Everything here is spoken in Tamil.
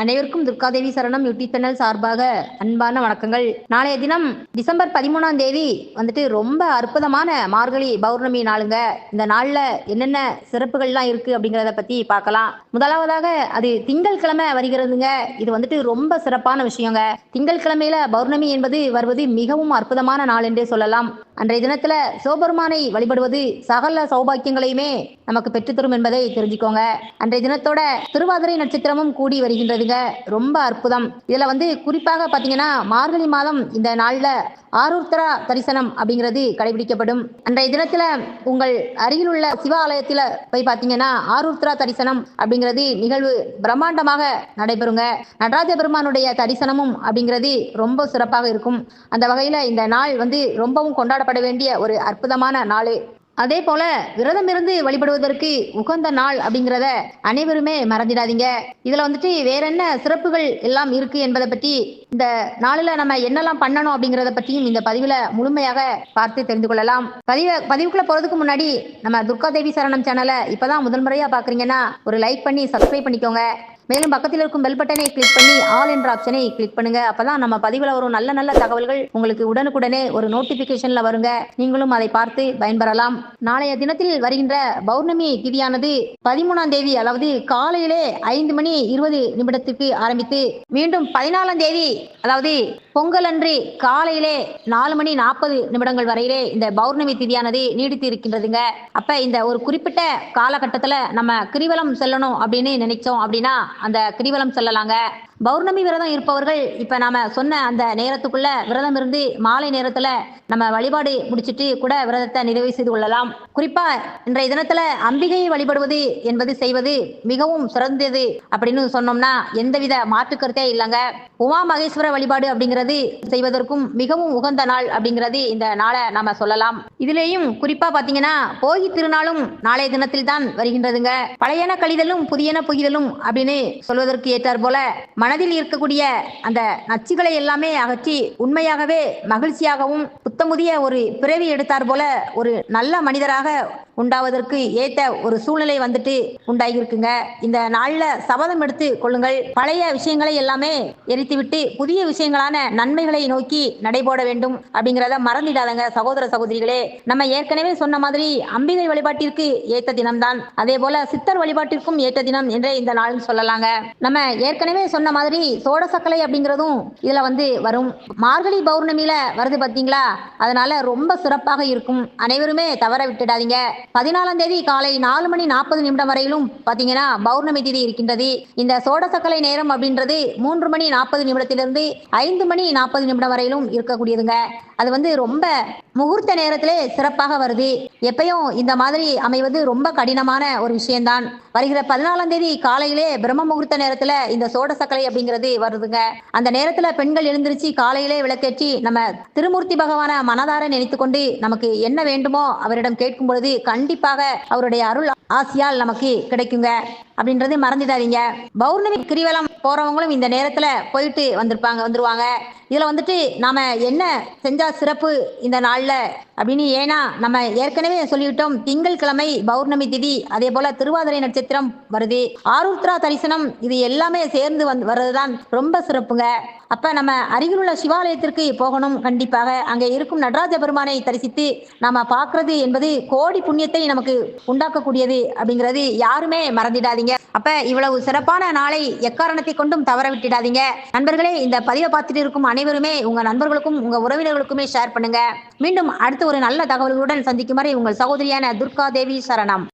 அனைவருக்கும் துர்காதேவி சரணம் யூடியூப் சேனல் சார்பாக அன்பான வணக்கங்கள். நாளைய தினம் டிசம்பர் 13ஆம் தேதி வந்துட்டு ரொம்ப அற்புதமான மார்கழி பௌர்ணமி நாளுங்க. இந்த நாள்ல என்னென்ன சிறப்புகள்லாம் இருக்கு அப்படிங்கிறத பத்தி பார்க்கலாம். முதலாவதாக அது திங்கட்கிழமை வருகிறதுங்க. இது வந்துட்டு ரொம்ப சிறப்பான விஷயங்க. திங்கட்கிழமையில பௌர்ணமி என்பது வருவது மிகவும் அற்புதமான நாள் என்றே சொல்லலாம். அன்றைய தினத்துல சிவபெருமானை வழிபடுவது சகல சௌபாக்கியங்களையுமே நமக்கு பெற்றுத்தரும் என்பதை தெரிஞ்சுக்கோங்க. அன்றைய தினத்தோட திருவாதிரை நட்சத்திரமும் கூடி வருகின்றதுங்க. ரொம்ப அற்புதம். இதுல குறிப்பாக பாத்தீங்கன்னா மார்கழி மாதம் இந்த நாள்ல ஆருத்ரா தரிசனம் அப்படிங்கிறது கடைபிடிக்கப்படும். அன்றைய தினத்துல உங்கள் அருகில் உள்ள சிவ ஆலயத்துல போய் பாத்தீங்கன்னா ஆருத்ரா தரிசனம் அப்படிங்கிறது நிகழ்வு பிரம்மாண்டமாக நடைபெறுங்க. நடராஜ பெருமானுடைய தரிசனமும் அப்படிங்கிறது ரொம்ப சிறப்பாக இருக்கும். அந்த வகையில இந்த நாள் ரொம்பவும் கொண்டாடப்பட வேண்டிய ஒரு அற்புதமான நாள். அதே போல விரதம் இருந்து வழிபடுவதற்கு உகந்த நாள் அப்படிங்கிறத அனைவருமே மறந்துடாதீங்க. இதுல வேற என்ன சிறப்புகள் எல்லாம் இருக்கு என்பதை பற்றி இந்த நாளில் நம்ம என்னெல்லாம் பண்ணணும் அப்படிங்கிறத பற்றியும் இந்த பதிவுல முழுமையாக பார்த்து தெரிந்து கொள்ளலாம். பதிவுக்குள்ள போறதுக்கு முன்னாடி நம்ம துர்காதேவி சரணம் சேனலை இப்பதான் முதல் முறையா பாக்குறீங்கன்னா ஒரு லைக் பண்ணி சப்ஸ்கிரைப் பண்ணிக்கோங்க. மேலும் பக்கத்தில் இருக்கும் பெல் பட்டனை கிளிக் பண்ணி ஆல் என்ற ஆப்ஷனை கிளிக் பண்ணுங்க. அப்பதான் நம்ம பதிவுல வரும் நல்ல நல்ல தகவல்கள் உங்களுக்கு உடனுக்குடனே ஒரு நோட்டிபிகேஷன்ல வருங்க. நீங்களும் அதை பார்த்து பயன்பெறலாம். நாளைய தினத்தில் வருகின்ற பௌர்ணமி திதியானது 13ஆம் தேதி, அதாவது காலையிலே 5:20 ஆரம்பித்து மீண்டும் 14ஆம் தேதி, அதாவது பொங்கல் அன்று காலையிலே 4:40 வரையிலே இந்த பௌர்ணமி திதியானது நீடித்து இருக்கின்றதுங்க. அப்ப இந்த ஒரு குறிப்பிட்ட காலகட்டத்துல நம்ம கிரிவலம் செல்லணும் அப்படின்னு நினைச்சோம் அப்படின்னா அந்த கிரிவலம் செல்லலாங்க. பௌர்ணமி விரதம் இருப்பவர்கள் இப்ப நாம சொன்ன அந்த நேரத்துக்குள்ள விரதம் இருந்து மாலை நேரத்துல நம்ம வழிபாடு முடிச்சிட்டு கூட விரதத்தை நிறைவு செய்து கொள்ளலாம். குறிப்பா இன்றைய தினத்துல அம்பிகையை வழிபடுவது என்பது செய்வது மிகவும் சிறந்தது அப்படின்னு சொன்னோம்னா எந்தவித மாற்று கருத்தே இல்லைங்க. உமா மகேஸ்வர வழிபாடு அப்படிங்கிறது செய்வதற்கும் மிகவும் உகந்த நாள் அப்படிங்கிறது இந்த நாளை நாம சொல்லலாம். இதுலேயும் குறிப்பா பாத்தீங்கன்னா போகி திருநாளும் நாளைய தினத்தில் தான் வருகின்றதுங்க. பழையன கழிதலும் புதியன புகிதலும் அப்படின்னு சொல்வதற்கு ஏற்றார் போல மனதில் இருக்கக்கூடிய அந்த நச்சுகளை எல்லாமே அகற்றி உண்மையாகவே மகிழ்ச்சியாகவும் புத்தமுதிய ஒரு பிறவி எடுத்தார் போல ஒரு நல்ல மனிதராக உண்டாவதற்கு ஏற்ற ஒரு சூழ்நிலை உண்டாகியிருக்குங்க. இந்த நாள்ல சபதம் எடுத்து கொள்ளுங்கள். பழைய விஷயங்களை எல்லாமே எரித்துவிட்டு புதிய விஷயங்களான நன்மைகளை நோக்கி நடைபோட வேண்டும் அப்படிங்கிறத மறந்துடாதங்க சகோதர சகோதரிகளே. நம்ம ஏற்கனவே சொன்ன மாதிரி அம்பிகை வழிபாட்டிற்கு ஏற்ற தினம்தான், அதே போல சித்தர் வழிபாட்டிற்கும் ஏற்ற தினம் என்றே இந்த நாள் சொல்லலாங்க. நம்ம ஏற்கனவே சொன்ன மாதிரி சோடசக்கலை அப்படிங்கிறதும் இதுல வரும். மார்கழி பௌர்ணமியில வருது பாத்தீங்களா, அதனால ரொம்ப சிறப்பாக இருக்கும். அனைவருமே தவற விட்டுடாதீங்க. 14ஆம் தேதி காலை 4:40 வரையிலும் பாத்தீங்கன்னா பௌர்ணமி திதி இருக்கின்றது. இந்த சோடசக்கலை நேரம் அப்படின்றது 3:40 5:40 வரையிலும் இருக்கக்கூடியதுங்க. அது ரொம்ப முகூர்த்த நேரத்திலே சிறப்பாக வருது. எப்பயும் இந்த மாதிரி அமைவது ரொம்ப கடினமான ஒரு விஷயம்தான். வருகிற 14ஆம் தேதி காலையிலே பிரம்ம முகூர்த்த நேரத்துல இந்த சோடசக்கலை அப்படிங்கிறது வருதுங்க. அந்த நேரத்துல பெண்கள் எழுந்திருச்சு காலையிலே விளக்கேற்றி நம்ம திருமூர்த்தி பகவான மனதார நினைத்து கொண்டு நமக்கு என்ன வேண்டுமோ அவரிடம் கேட்கும் பொழுது கண்டிப்பாக அவருடைய அருள் ஆசியால் நமக்கு கிடைக்குங்க அப்படின்றது மறந்துடாதீங்க. பௌர்ணமி கிரிவலம் போறவங்களும் இந்த நேரத்துல போயிட்டு வந்துருவாங்க. இதுல நாம என்ன செஞ்சா சிறப்பு இந்த நாள்ல அப்படின்னு, ஏன்னா நம்ம ஏற்கனவே சொல்லிவிட்டோம் திங்கட்கிழமை பௌர்ணமி திதி, அதே போல திருவாதிரை நட்சத்திரம் வருது, ஆருத்ரா தரிசனம், இது எல்லாமே சேர்ந்து வர்றதுதான் ரொம்ப சிறப்புங்க. அப்ப நம்ம அருகிலுள்ள சிவாலயத்திற்கு போகணும். கண்டிப்பாக அங்கே இருக்கும் நடராஜ பெருமானை தரிசித்து நாம பார்க்கறது என்பது கோடி புண்ணியத்தை நமக்கு உண்டாக்கக்கூடியது அப்படிங்கிறது யாருமே மறந்துடாதீங்க. அப்ப இவ்வளவு சிறப்பான நாளை எக்காரணத்தை கொண்டும் தவற விட்டுடாதீங்க. நண்பர்களே, இந்த பதிவை பார்த்துட்டு இருக்கும் அனைவருமே உங்க நண்பர்களுக்கும் உங்க உறவினர்களுக்குமே ஷேர் பண்ணுங்க. மீண்டும் அடுத்து ஒரு நல்ல தகவல்களுடன் சந்திக்கும் வரை உங்கள் சகோதரியான துர்காதேவி சரணம்.